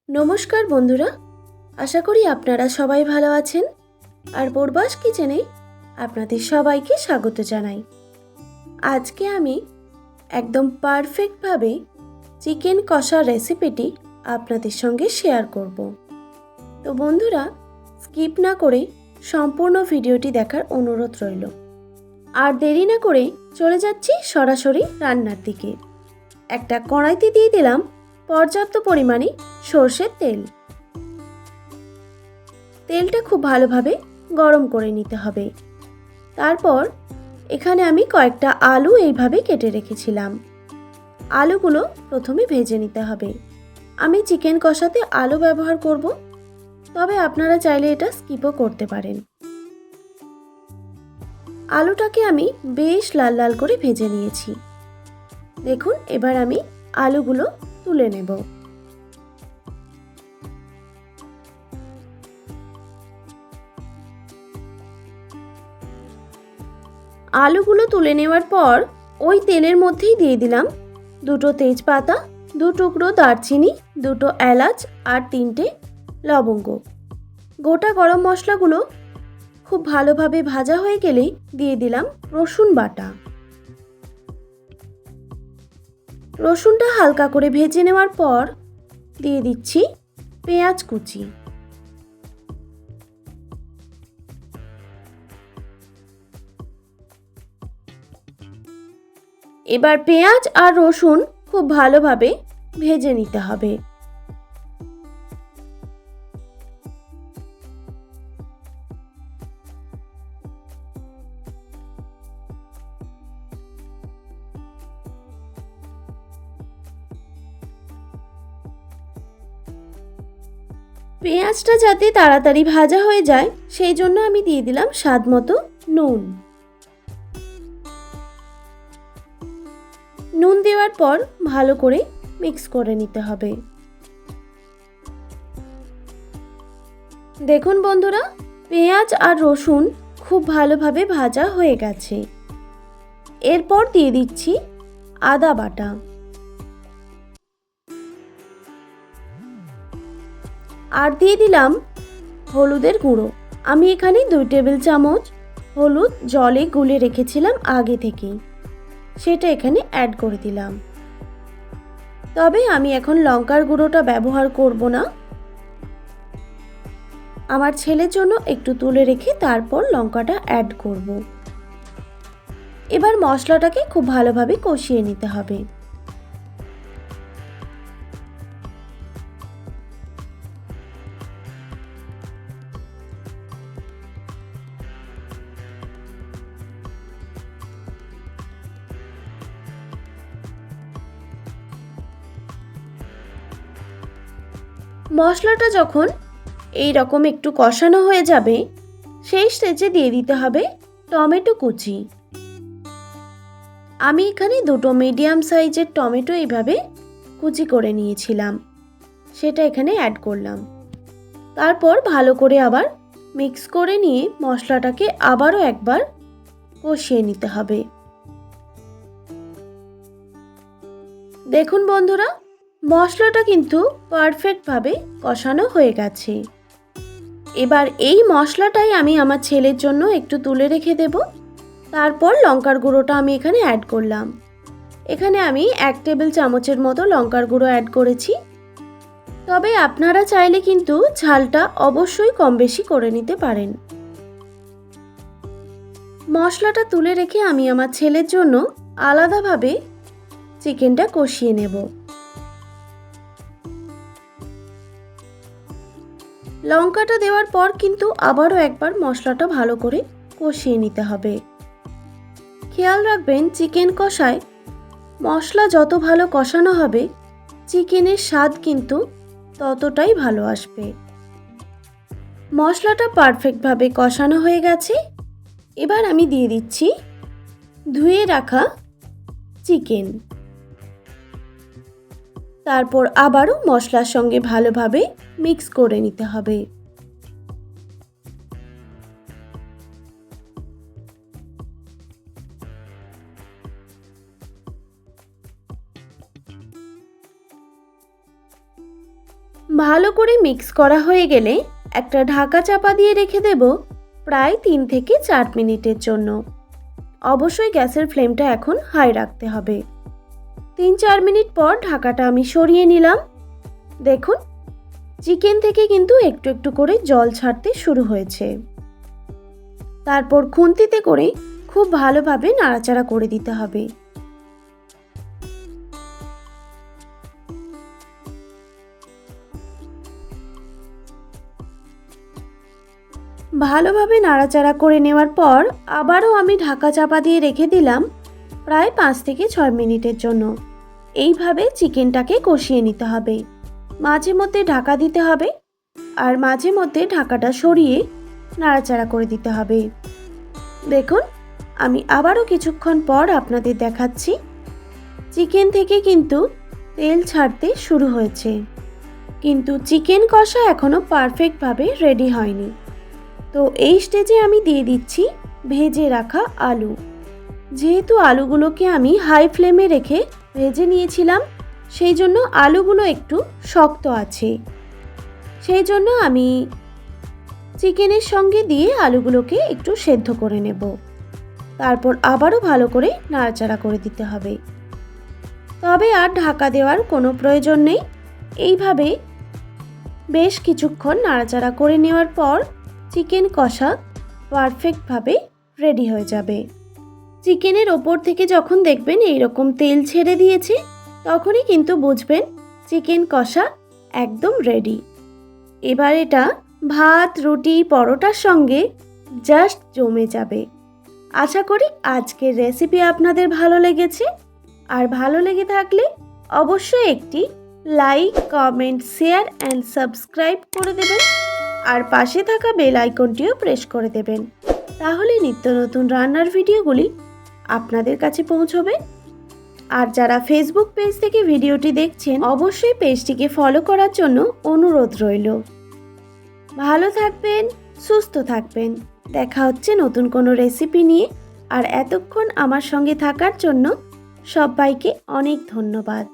নমস্কার বন্ধুরা, আশা করি আপনারা সবাই ভালো আছেন। আর পূর্বাস কিচেনে আপনাদের সবাইকে স্বাগত জানাই। আজকে আমি একদম পারফেক্টভাবে চিকেন কষার রেসিপিটি আপনাদের সঙ্গে শেয়ার করব। তো বন্ধুরা, স্কিপ না করে সম্পূর্ণ ভিডিওটি দেখার অনুরোধ রইল। আর দেরি না করে চলে যাচ্ছি সরাসরি রান্নার দিকে। একটা কড়াইতে দিয়ে দিলাম পর্যাপ্ত পরিমাণে সরষের তেল। তেলটা খুব ভালোভাবে গরম করে নিতে হবে। তারপর এখানে আমি কয়েকটা আলু এইভাবে কেটে রেখেছিলাম। আলুগুলো প্রথমে ভেজে নিতে হবে। আমি চিকেন কষাতে আলু ব্যবহার করব, তবে আপনারা চাইলে এটা স্কিপও করতে পারেন। আলুটাকে আমি বেশ লাল লাল করে ভেজে নিয়েছি। দেখুন, এবার আমি আলুগুলো তুলে নেব। আলুগুলো তুলে নেওয়ার পর ওই তেলের মধ্যেই দিয়ে দিলাম দুটো তেজপাতা, দু টুকরো দারচিনি, দুটো এলাচ আর 3টে লবঙ্গ। গোটা গরম মশলাগুলো খুব ভালোভাবে ভাজা হয়ে গেলে দিয়ে দিলাম রসুন বাটা। রসুনটা হালকা করে ভেজে নেওয়ার পর দিয়ে দিচ্ছি পেঁয়াজ কুচি। এবার পেঁয়াজ আর রসুন খুব ভালোভাবে ভেজে নিতে হবে। পেঁয়াজটা যাতে তাড়াতাড়ি ভাজা হয়ে যায় সেই জন্য আমি দিয়ে দিলাম স্বাদ মতো নুন। নুন দেওয়ার পর ভালো করে মিক্স করে নিতে হবে। দেখুন বন্ধুরা, পেঁয়াজ আর রসুন খুব ভালোভাবে ভাজা হয়ে গেছে। এরপর দিয়ে দিচ্ছি আদা বাটা। আর দিয়ে দিলাম হলুদের গুঁড়ো। আমি এখানে 2 টেবিল চামচ হলুদ জলে গুলে রেখেছিলাম আগে থেকেই, সেটা এখানে অ্যাড করে দিলাম। তবে আমি এখন লঙ্কার গুঁড়োটা ব্যবহার করব না। আমার ছেলের জন্য একটু তুলে রেখে তারপর লঙ্কাটা অ্যাড করব। এবার মশলাটাকে খুব ভালোভাবে কষিয়ে নিতে হবে। মশলাটা যখন এই রকম একটু কষানো হয়ে যাবে সেই স্টেজে দিয়ে দিতে হবে টমেটো কুচি। আমি এখানে দুটো মিডিয়াম সাইজের টমেটো এইভাবে কুচি করে নিয়েছিলাম, সেটা এখানে অ্যাড করলাম। তারপর ভালো করে আবার মিক্স করে নিয়ে মশলাটাকে আবারও একবার কষিয়ে নিতে হবে। দেখুন বন্ধুরা, মশলাটা কিন্তু পারফেক্টভাবে কষানো হয়ে গেছে। এবার এই মশলাটাই আমি আমার ছেলের জন্য একটু তুলে রেখে দেব। তারপর লঙ্কার গুঁড়োটা আমি এখানে অ্যাড করলাম। এখানে আমি 1 টেবিল চামচের মতো লঙ্কার গুঁড়ো অ্যাড করেছি। তবে আপনারা চাইলে কিন্তু ঝালটা অবশ্যই কম বেশি করে নিতে পারেন। মশলাটা তুলে রেখে আমি আমার ছেলের জন্য আলাদাভাবে চিকেনটা কষিয়ে নেব। লঙ্কাটা দেওয়ার পর কিন্তু আবারও একবার মশলাটা ভালো করে কষিয়ে নিতে হবে। খেয়াল রাখবেন, চিকেন কষায় মশলা যত ভালো কষানো হবে চিকেনের স্বাদ কিন্তু ততটাই ভালো আসবে। মশলাটা পারফেক্টভাবে কষানো হয়ে গেছে। এবার আমি দিয়ে দিচ্ছি ধুয়ে রাখা চিকেন। তারপর আবারও মশলার সঙ্গে ভালোভাবে মিক্স করে নিতে হবে। ভালো করে মিক্স করা হয়ে গেলে একটা ঢাকা চাপা দিয়ে রেখে দেব প্রায় 3 থেকে 4 মিনিটের জন্য। অবশ্যই গ্যাসের ফ্লেমটা এখন হাই রাখতে হবে। 3-4 মিনিট পর ঢাকাটা আমি সরিয়ে নিলাম। দেখুন, চিকেন থেকে কিন্তু একটু একটু করে জল ছাড়তে শুরু হয়েছে। তারপর খুন্তিতে করে খুব ভালোভাবে নাড়াচাড়া করে দিতে হবে। ভালোভাবে নাড়াচাড়া করে নেওয়ার পর আবারও আমি ঢাকা চাপা দিয়ে রেখে দিলাম প্রায় 5 থেকে 6 মিনিটের জন্য। এইভাবে চিকেনটাকে কষিয়ে নিতে হবে। মাঝে মধ্যে ঢাকা দিতে হবে আর মাঝে মধ্যে ঢাকাটা সরিয়ে নাড়াচাড়া করে দিতে হবে। দেখুন, আমি আবারও কিছুক্ষণ পর আপনাদের দেখাচ্ছি। চিকেন থেকে কিন্তু তেল ছাড়তে শুরু হয়েছে, কিন্তু চিকেন কষা এখনও পারফেক্টভাবে রেডি হয়নি। তো এই স্টেজে আমি দিয়ে দিচ্ছি ভেজে রাখা আলু। যেহেতু আলুগুলোকে আমি হাই ফ্লেমে রেখে ভেজে নিয়েছিলাম, সেই জন্য আলুগুলো একটু শক্ত আছে। সেই জন্য আমি চিকেনের সঙ্গে দিয়ে আলুগুলোকে একটু সেদ্ধ করে নেব। তারপর আবারও ভালো করে নাড়াচাড়া করে দিতে হবে। তবে আর ঢাকা দেওয়ার কোনো প্রয়োজন নেই। এইভাবে বেশ কিছুক্ষণ নাড়াচাড়া করে নেওয়ার পর চিকেন কষা পারফেক্টভাবে রেডি হয়ে যাবে। চিকেনের ওপর থেকে যখন দেখবেন এইরকম তেল ছেড়ে দিয়েছে, তখনই কিন্তু বুঝবেন চিকেন কষা একদম রেডি। এবার এটা ভাত, রুটি, পরোটার সঙ্গে জাস্ট জমে যাবে। আশা করি আজকের রেসিপি আপনাদের ভালো লেগেছে। আর ভালো লেগে থাকলে অবশ্যই একটি like, comment, share and subscribe করে দেবেন। আর পাশে থাকা বেল আইকনটিও প্রেস করে দেবেন। তাহলে নিত্য নতুন রান্নার ভিডিওগুলি আপনাদের কাছে পৌঁছবে। আর যারা ফেসবুক পেজ থেকে ভিডিওটি দেখছেন, অবশ্যই পেজটিকে ফলো করার জন্য অনুরোধ রইল। ভালো থাকবেন, সুস্থ থাকবেন। দেখা হচ্ছে নতুন কোনো রেসিপি নিয়ে। আর এতক্ষণ আমার সঙ্গে থাকার জন্য সবাইকে অনেক ধন্যবাদ।